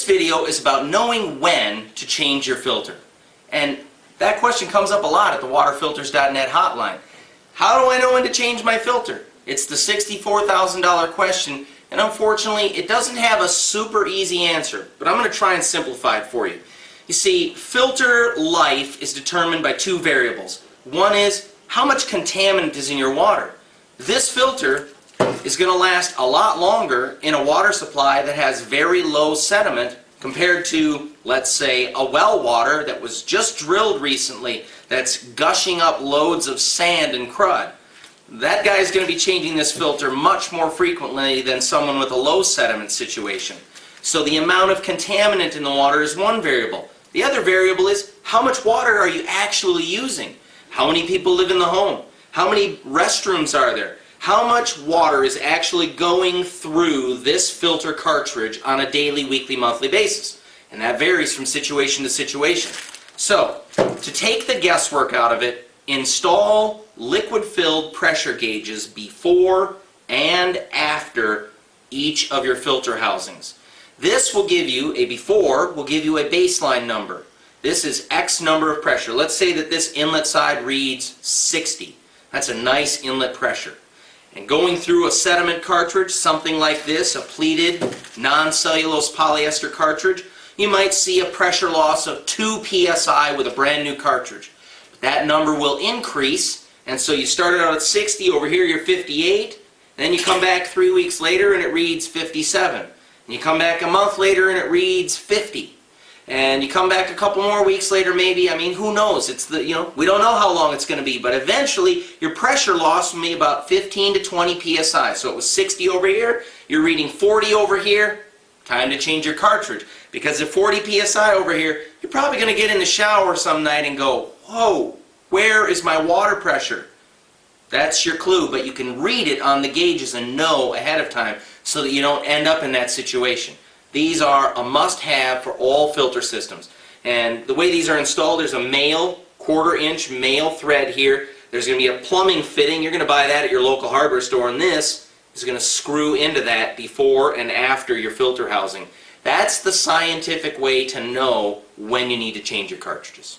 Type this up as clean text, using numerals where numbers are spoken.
video is about knowing when to change your filter. And that question comes up a lot at the waterfilters.net hotline. How do I know when to change my filter? It's the $64,000 question, and unfortunately it doesn't have a super easy answer, but I'm going to try and simplify it for you. You see, filter life is determined by two variables. One is how much contaminant is in your water. This filter is going to last a lot longer in a water supply that has very low sediment compared to, let's say, a well water that was just drilled recently that's gushing up loads of sand and crud. That guy is going to be changing this filter much more frequently than someone with a low sediment situation. So the amount of contaminant in the water is one variable. The other variable is how much water are you actually using? How many people live in the home? How many restrooms are there? How much water is actually going through this filter cartridge on a daily, weekly, monthly basis? And that varies from situation to situation. So, to take the guesswork out of it, install liquid-filled pressure gauges before and after each of your filter housings. This will give you a before, will give you a baseline number. This is X number of pressure. Let's say that this inlet side reads 60. That's a nice inlet pressure. And going through a sediment cartridge, something like this, a pleated non-cellulose polyester cartridge, you might see a pressure loss of 2 psi with a brand new cartridge. That number will increase, and so you started out at 60, over here you're 58, then you come back 3 weeks later and it reads 57. And you come back a month later and it reads 50. And you come back a couple more weeks later, maybe, I mean, who knows? It's the, we don't know how long it's going to be, but eventually your pressure loss will be about 15 to 20 psi. So it was 60 over here, you're reading 40 over here, time to change your cartridge. Because at 40 psi over here, you're probably going to get in the shower some night and go, whoa, where is my water pressure? That's your clue, but you can read it on the gauges and know ahead of time so that you don't end up in that situation. These are a must-have for all filter systems. And the way these are installed, there's a male, quarter-inch male thread here. There's going to be a plumbing fitting. You're going to buy that at your local hardware store, and this is going to screw into that before and after your filter housing. That's the scientific way to know when you need to change your cartridges.